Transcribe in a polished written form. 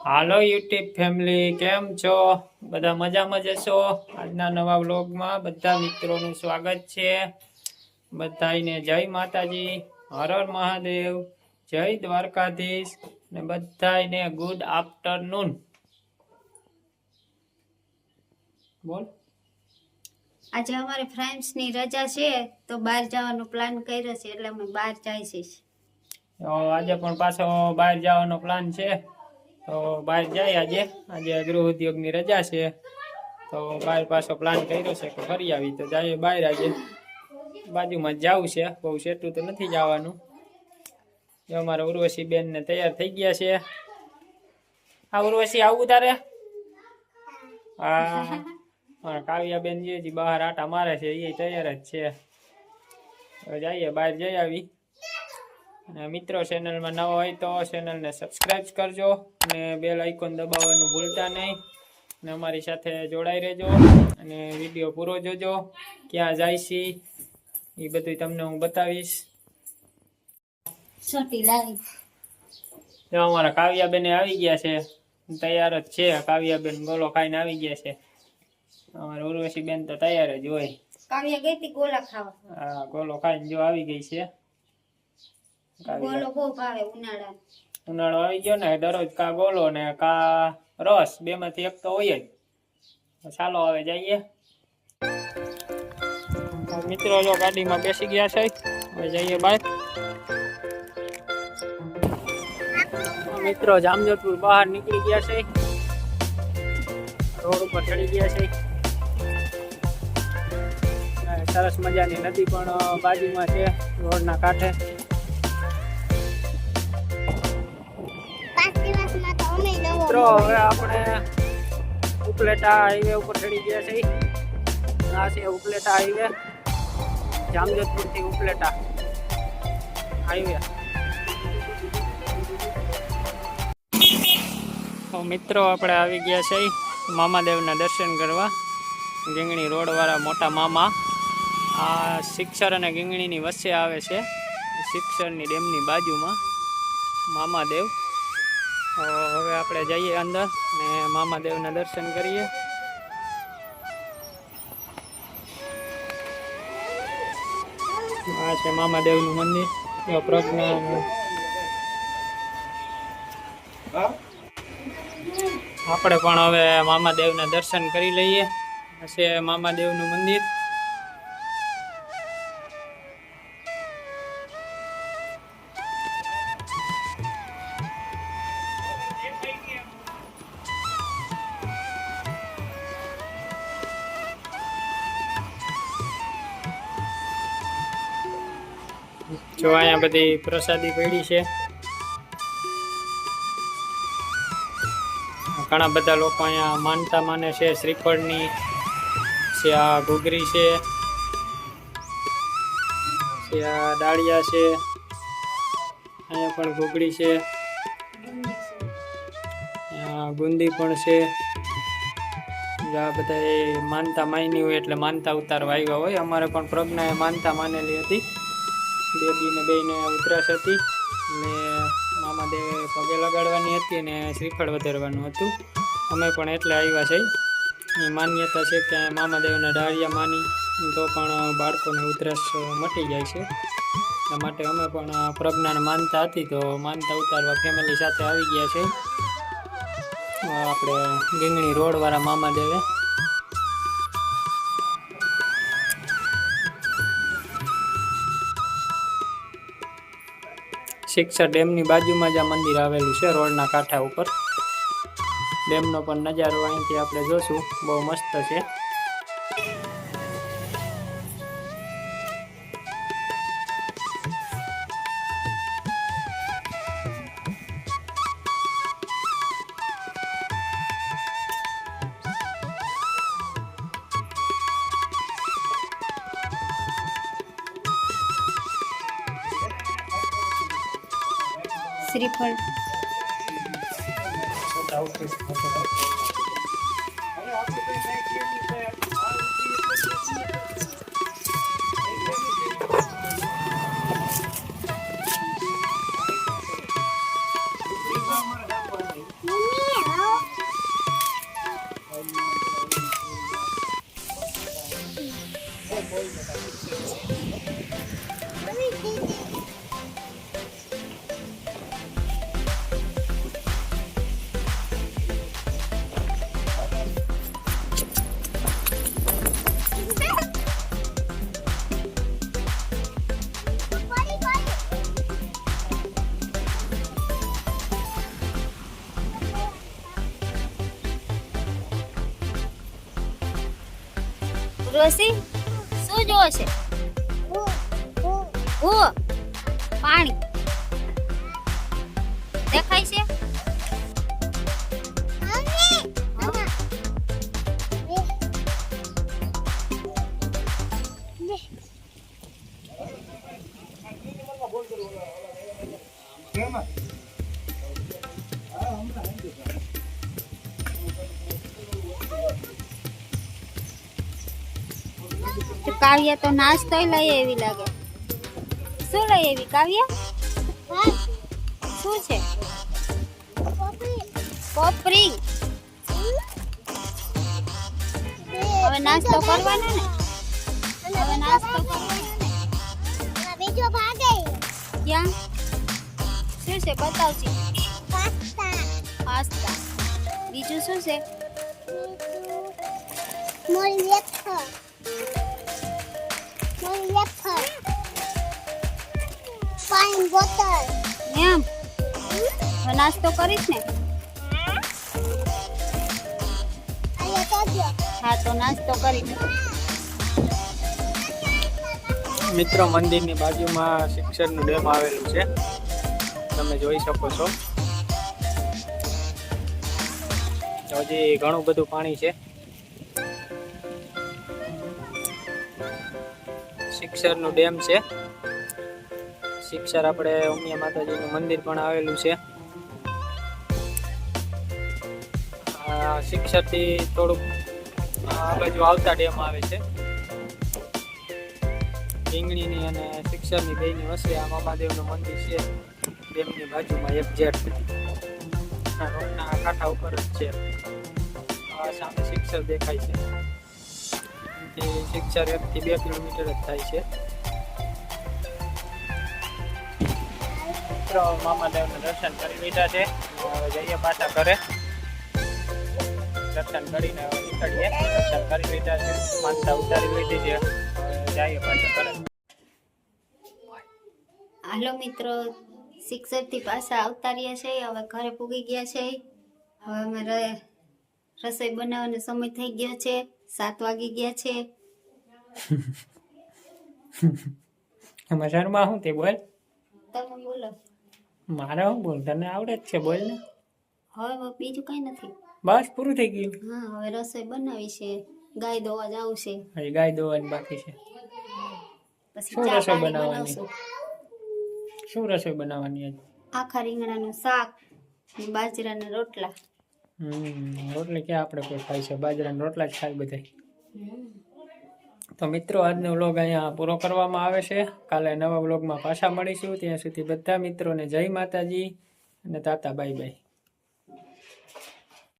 હાલો YouTube family, કેમ છો? બધા મજામાં જશો? આજના નવા વ્લોગમાં બધા મિત્રોનું સ્વાગત છે. બધાને જય માતાજી, હર હર મહાદેવ, જય દ્વારકાધીશ ને બધાને ગુડ આફ્ટરનૂન. બોલ. આજે અમારે ફ્રેન્ડ્સ ની રજા છે તો બહાર જવાનો પ્લાન કર્યો છે એટલે અમે બહાર જઈશું. આજે પણ પાછો બહાર જવાનો પ્લાન છે તો બહાર જાય. આજે ગૃહ ઉદ્યોગની રજા છે તો બહાર પાછો પ્લાન કર્યો છે કે ફરી આવી તો જાય બહાર. આજે બાજુમાં જ જવું છે, બહુ સેટું તો નથી જવાનું. અમારા ઉર્વશી બેન ને તૈયાર થઈ ગયા છે. આ ઉર્વશી આવું તારે? હા, કાવ્યા બેન જે બહાર આટા મારે છે એ તૈયાર જ છે. જઈએ બહાર જઈ આવી. અને મિત્રો ચેનલમાં નવા હોય તો ચેનલને સબસ્ક્રાઈબ કરજો અને બેલ આઇકોન દબાવવાનું ભૂલતા નહીં. અને અમારી સાથે જોડાઈ રહેજો અને વિડીયો પૂરો જોજો. ક્યાં જાય છે એ બધું તમને હું બતાવીશ. અમારા કાવ્યાબેન આવી ગયા છે, તૈયાર જ છે. કાવ્યાબેન ગોલો ખાઈને આવી ગયા છે. અમારા ઉર્વશી બેન તો તૈયાર જ હોય. કાવ્યા ગઈ હતી ગોલા ખાવા. હા, ગોલો ખાઈને જો આવી ગઈ છે. ગોલો બહુ ભાવે ઉનાળો આવી ગયો ને, દરરોજ કા ગોલો ને કા રસ, બે માંથી એક તો હોય જ. ચાલો હવે જઈએ. મિત્રો જો ગાડીમાં બેસી ગયા છે, હવે જઈએ બહાર. મિત્રો જામજોધપુર બહાર નીકળી ગયા છે, રોડ ઉપર ચડી ગયા છે. સરસ મજાની નદી પણ બાજુમાં છે, રોડના કાંઠે. મિત્રો હવે આપણે ઉપલેટા હાઈવે ઉપર ચડી ગયા છે. આ છે ઉપલેટા હાઈવે, જામજોધપુર થી ઉપલેટા હાઈવે. તો મિત્રો આપણે આવી ગયા છે મામાદેવના દર્શન કરવા. ગીંગણી રોડ વાળા મોટા મામા આ શિક્ષર અને ગીંગણીની વચ્ચે આવે છે. શિક્ષરની ડેમની બાજુમાં મામાદેવ. હવે આપણે જઈએ અંદર ને મામાદેવના દર્શન કરીએ. આ છે મામાદેવનું મંદિર. પ્રજ્ઞા આપણે પણ હવે મામાદેવના દર્શન કરી લઈએ. આ છે મામાદેવનું મંદિર. જો અહીંયા બધી પ્રસાદી પડી છે. ઘણા બધા લોકો અહીંયા માનતા માને છે. શ્રીફળની છે, આ ઘૂઘરી છે, આ દાળિયા છે, અહીંયા પણ ઘૂઘડી છે, ગુંદી પણ છે. આ બધા માનતા માની હોય એટલે માનતા ઉતારવા આવ્યા હોય. અમારે પણ પ્રજ્ઞાએ માનતા માનેલી હતી. બેબીને બેને ઉધરસ હતી ને મામાદેવે પગે લગાડવાની હતી અને શ્રીફળ વધારવાનું હતું. અમે પણ એટલે આવ્યા છે. એ માન્યતા છે કે મામાદેવના ડાળિયા માની તો પણ બાળકોને ઉધરસ મટી જાય છે. એટલા માટે અમે પણ પ્રજ્ઞાને માનતા હતી તો માનતા ઉતારવા ફેમિલી સાથે આવી ગયા છે. આપણે ગીંગણી રોડવાળા મામાદેવે. શિક્ષર ડેમની બાજુમાં જ આ મંદિર આવેલું છે, રોડના કાંઠા ઉપર. ડેમનો પણ નજારો અહીંથી આપણે જોશું, બહુ મસ્ત છે. શ્રીફળ ઉર્વશી શું જોવો છે પાણી દેખાય છે તો કાવ્યા તો નાસ્તો લઈ એવી લાગે શું લઈ એવી કાવ્યા શું છે પોપરી હવે નાસ્તો કરવાનો ને હવે નાસ્તો કરવાનો ને બીજો ભાગે ક્યાં શું છે બતાવજે પાસ્તા બીજું શું છે મોરી વેફર પાણી બોટલ એમ હવે નાસ્તો કરીશ ને હા તો નાસ્તો કરી મિત્રો મંદિરની બાજુમાં શિક્ષણનું ડેમ આવેલું છે, તમે જોઈ શકો છો. હજી ઘણું બધું પાણી છે. શિક્ષરનું ડેમ છે. શિક્ષર આપણે ઉમિયા માતાજીનું મંદિર પણ આવેલું છે. શિક્ષરથી થોડુંક આ બાજુ આવતા ડેમ આવે છે. રીંગણીની અને શિક્ષરની બેની વચ્ચે આ મામાદેવનું મંદિર છે. ડેમની બાજુમાં એક જેટ રોડના કાંઠા ઉપર જ છે. આ સામે શિક્ષર દેખાય છે. શિક્ષર 1 થી 2 કિલોમીટર જ થાય છે. મિત્રો મામાદેવના દર્શન કરી લીધા છે. હવે જઈએ પાછા ઘરે. દર્શન કરીને હવે નીકળીએ. દર્શન કરી લીધા છે, માનતા ઉતારી લીધી છે. જઈએ પાછા ઘરે. હાલો મિત્રો, શિક્ષકથી પાછા આવતા રહ્યા છે. હવે ઘરે પૂગી ગયા છે. હવે અમે રસોઈ બનાવવાનો સમય થઈ ગયો છે. 7 વાગી ગયા છે. એમાં શર્મા શું તે બોલ? તમે બોલો. મારે શું બોલ? તને આવડે જ છે, બોલ ને. હવે બીજું કઈ નથી. બસ પૂરું થઈ ગયું. હા, હવે રસોઈ બનાવી છે. ગાય દોવા જવું છે. હજી ગાય દોવાની બાકી છે. પછી શું ચા રસોઈ પાણી બનાવવાની? બનાવશું. શું રસોઈ બનાવવાની આજ? આખા રીંગણાનું શાક ને બાજરાના રોટલા. રોટલી ક્યાં આપણે કોઈ ખાય છે? બાજરાના રોટલા જ ખાય બધા. તો મિત્રો, આજનો વ્લોગ અહીંયા પૂરો કરવામાં આવે છે. કાલે નવા વ્લોગમાં પાછા મળીશું. ત્યાં સુધી બધા મિત્રોને જય માતાજી અને તાતા બાય બાય.